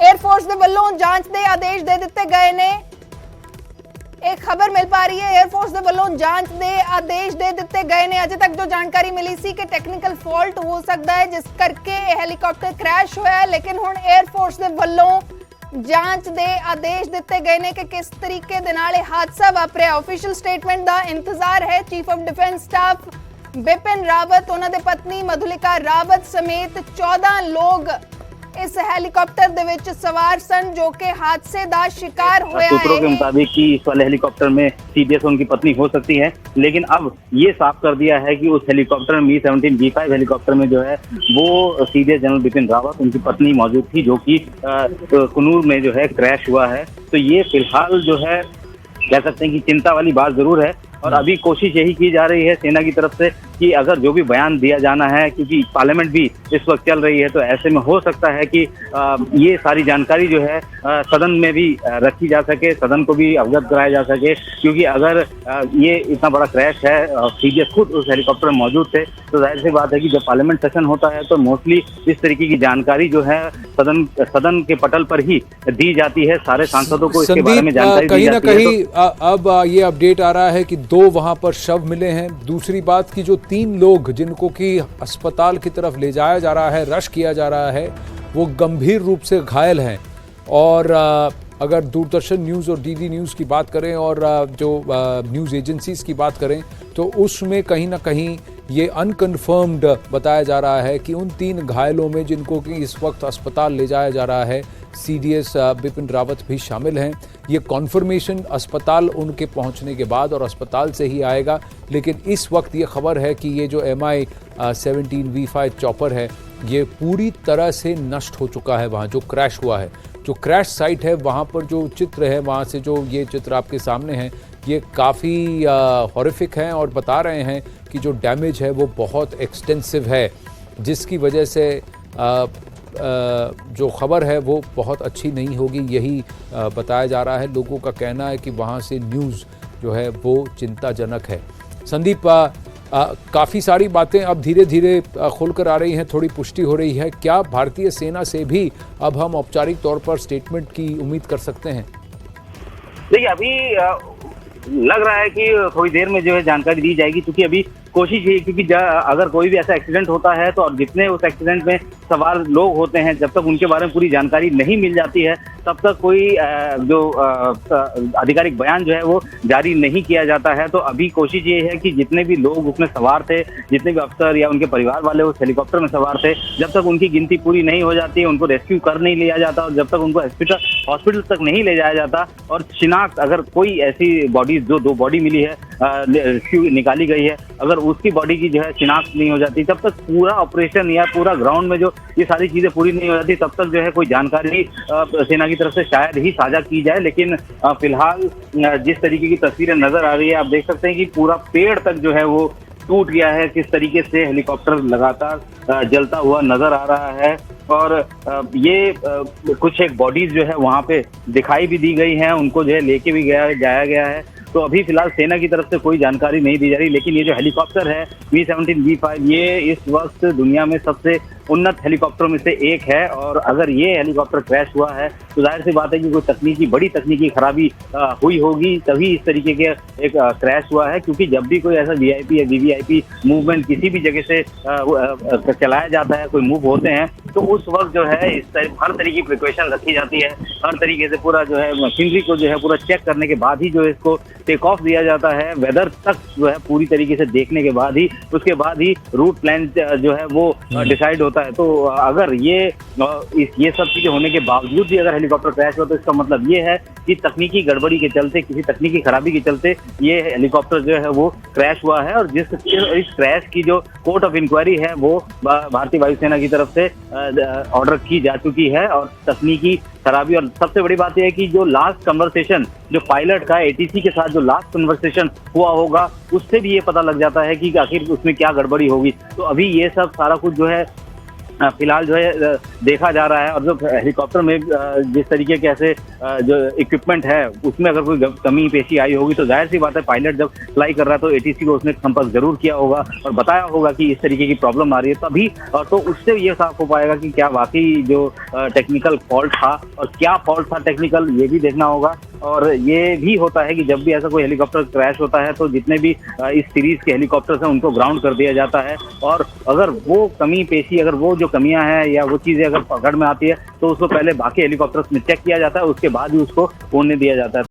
Air force ਦੇ ਵੱਲੋਂ ਜਾਂਚ ਦੇ ਆਦੇਸ਼ ਦੇ ਦਿੱਤੇ ਗਏ ਨੇ। एक खबर मिल पा रही है एयरफोर्स ਦੇ ਵੱਲੋਂ ਜਾਂਚ ਦੇ ਆਦੇਸ਼ ਦੇ ਦਿੱਤੇ ਗਏ ਨੇ। ਅਜੇ ਤੱਕ ਜੋ ਜਾਣਕਾਰੀ ਮਿਲੀ ਸੀ ਕਿ ਟੈਕਨੀਕਲ ਫਾਲਟ ਹੋ ਸਕਦਾ ਹੈ ਜਿਸ ਕਰਕੇ ਇਹ ਹੈਲੀਕਾਪਟਰ ਕ੍ਰੈਸ਼ ਹੋਇਆ ਹੈ, ਲੇਕਿਨ ਹੁਣ 에ਅਰਫੋਰਸ ਦੇ ਵੱਲੋਂ ਜਾਂਚ ਦੇ ਆਦੇਸ਼ ਦਿੱਤੇ ਗਏ ਨੇ ਕਿ ਕਿਸ ਤਰੀਕੇ ਦੇ ਨਾਲ ਇਹ ਹਾਦਸਾ ਵਾਪਰਿਆ। ਆਫੀਸ਼ੀਅਲ ਸਟੇਟਮੈਂਟ ਦਾ ਇੰਤਜ਼ਾਰ ਹੈ। Chief of defence staff Bipin Rawat, ਉਹਨਾਂ ਦੇ ਪਤਨੀ ਮਧੁਲਿਕਾ ਰਾਵਤ ਸਮੇਤ 14 ਲੋग इस हेलीकॉप्टर दे विच सवार सन जो कि हादसे दा शिकार होया है। सूत्रों के मुताबिक कि इस वाले हेलीकॉप्टर में सीडीएस उनकी पत्नी हो सकती है, लेकिन अब ये साफ कर दिया है कि उस हेलीकॉप्टर में Mi-17 V5 हेलीकॉप्टर में जो है वो सीडीएस जनरल बिपिन रावत उनकी पत्नी मौजूद थी, जो कि कुन्नूर में जो है क्रैश हुआ है। तो ये फिलहाल जो है कह सकते हैं कि चिंता वाली बात जरूर है। और अभी कोशिश यही की जा रही है सेना की तरफ से कि अगर जो भी बयान दिया जाना है, क्योंकि पार्लियामेंट भी इस वक्त चल रही है, तो ऐसे में हो सकता है कि ये सारी जानकारी जो है सदन में भी रखी जा सके, सदन को भी अवगत कराया जा सके। क्योंकि अगर ये इतना बड़ा क्रैश है, सीडीएस खुद उस हेलीकॉप्टर में मौजूद थे, तो जाहिर सी बात है कि जब पार्लियामेंट सेशन होता है तो मोस्टली इस तरीके की जानकारी जो है सदन के पटल पर ही दी जाती है। सारे सांसदों को इसके बारे में जानकारी कहीं ना कहीं अब ये अपडेट आ रहा है कि 2 वहां पर शव मिले हैं। दूसरी बात की जो 3 लोग जिनको कि अस्पताल की तरफ ले जाया जा रहा है, रश किया जा रहा है, वो गंभीर रूप से घायल हैं। और अगर दूरदर्शन न्यूज़ और डीडी न्यूज़ की बात करें और जो न्यूज़ एजेंसीज़ की बात करें तो उसमें कहीं ना कहीं ये अनकन्फर्म्ड बताया जा रहा है कि उन 3 घायलों में जिनको कि इस वक्त अस्पताल ले जाया जा रहा है सीडीएस बिपिन रावत भी शामिल हैं। ये कॉन्फर्मेशन अस्पताल उनके पहुंचने के बाद और अस्पताल से ही आएगा। लेकिन इस वक्त ये खबर है कि ये जो Mi-17 V5 चॉपर है ये पूरी तरह से नष्ट हो चुका है। वहाँ जो क्रैश हुआ है, जो क्रैश साइट है, वहाँ पर जो चित्र है, वहाँ से जो ये चित्र आपके सामने हैं, ये काफ़ी हॉरिफिक हैं और बता रहे हैं कि जो डैमेज है वो बहुत एक्सटेंसिव है, जिसकी वजह से जो खबर है वो बहुत अच्छी नहीं होगी, यही बताया जा रहा है। लोगों का कहना है कि वहाँ से न्यूज़ जो है वो चिंताजनक है। संदीप, काफ़ी सारी बातें अब धीरे धीरे खुल कर आ रही हैं, थोड़ी पुष्टि हो रही है। क्या भारतीय सेना से भी अब हम औपचारिक तौर पर स्टेटमेंट की उम्मीद कर सकते हैं? देखिए, अभी लग रहा है कि थोड़ी देर में जो है जानकारी दी जाएगी, क्योंकि अभी कोशिश यही, क्योंकि अगर कोई भी ऐसा एक्सीडेंट होता है तो और जितने उस एक्सीडेंट में सवार लोग होते हैं, जब तक उनके बारे में पूरी जानकारी नहीं मिल जाती है तब तक कोई जो आधिकारिक बयान जो है वो जारी नहीं किया जाता है। तो अभी कोशिश ये है कि जितने भी लोग उसमें सवार थे, जितने भी अफसर या उनके परिवार वाले उस हेलीकॉप्टर में सवार थे, जब तक उनकी गिनती पूरी नहीं हो जाती है, उनको रेस्क्यू कर नहीं लिया जाता और जब तक उनको हॉस्पिटल तक नहीं ले जाया जाता और शिनाख्त, अगर कोई ऐसी बॉडी, जो 2 बॉडी मिली है, रेस्क्यू निकाली गई है, अगर उसकी बॉडी की जो है शिनाख्त नहीं हो जाती, तब तक पूरा ऑपरेशन या पूरा ग्राउंड में जो ये सारी चीजें पूरी नहीं हो जाती, तब तक जो है कोई जानकारी सेना की तरफ से शायद ही साझा की जाए। लेकिन फिलहाल जिस तरीके की तस्वीरें नजर आ रही है, आप देख सकते हैं कि पूरा पेड़ तक जो है वो टूट गया है। किस तरीके से हेलीकॉप्टर लगातार जलता हुआ नजर आ रहा है और ये कुछ एक बॉडीज जो है वहां पे दिखाई भी दी गई हैं, उनको जो है लेके भी जाया गया है। तो अभी फिलहाल सेना की तरफ से कोई जानकारी नहीं दी जा रही, लेकिन ये जो हेलीकॉप्टर है Mi-17 V5, ये इस वक्त दुनिया में सबसे उन्नत हेलीकॉप्टरों में से एक है। और अगर ये हेलीकॉप्टर क्रैश हुआ है तो जाहिर सी बात है कि कोई बड़ी तकनीकी खराबी हुई होगी, तभी इस तरीके के एक क्रैश हुआ है। क्योंकि जब भी कोई ऐसा वीआईपी या वीवीआईपी मूवमेंट किसी भी जगह से चलाया जाता है, कोई मूव होते हैं, तो उस वक्त जो है हर तरीके की प्रिकॉशन रखी जाती है। हर तरीके से पूरा जो है मशीनरी को जो है पूरा चेक करने के बाद ही जो है इसको टेक ऑफ दिया जाता है। वेदर तक जो है पूरी तरीके से देखने के बाद ही, उसके बाद ही रूट प्लान जो है वो डिसाइड होता है। तो अगर ये सब चीजें होने के बावजूद भी अगर हेलीकॉप्टर क्रैश हो तो इसका मतलब ये है कि तकनीकी गड़बड़ी के चलते, किसी तकनीकी खराबी के चलते ये हेलीकॉप्टर जो है वो क्रैश हुआ है। और इस क्रैश की जो कोर्ट ऑफ इंक्वायरी है वो भारतीय वायुसेना की तरफ से ऑर्डर की जा चुकी है। और तकनीकी खराबी, और सबसे बड़ी बात यह है कि जो लास्ट कन्वर्सेशन जो पायलट का एटीसी के साथ जो लास्ट कन्वर्सेशन हुआ होगा, उससे भी ये पता लग जाता है कि आखिर उसमें क्या गड़बड़ी होगी। तो अभी ये सब सारा कुछ जो है फिलहाल जो है देखा जा रहा है। और जो हेलीकॉप्टर में जिस तरीके के ऐसे जो इक्विपमेंट है उसमें अगर कोई कमी पेशी आई होगी तो जाहिर सी बात है पायलट जब फ्लाई कर रहा है तो एटीसी को उसने संपर्क जरूर किया होगा और बताया होगा कि इस तरीके की प्रॉब्लम आ रही है, तभी तो उससे ये साफ हो पाएगा कि क्या वाकई जो टेक्निकल फॉल्ट था और क्या फॉल्ट था टेक्निकल, ये भी देखना होगा। और ये भी होता है कि जब भी ऐसा कोई हेलीकॉप्टर क्रैश होता है तो जितने भी इस सीरीज के हेलीकॉप्टर्स हैं उनको ग्राउंड कर दिया जाता है। और अगर वो कमी पेशी, अगर वो जो कमियां हैं या वो चीजें अगर पकड़ में आती है तो उसको पहले बाकी हेलीकॉप्टर्स में चेक किया जाता है, उसके बाद ही उसको उड़ने दिया जाता है।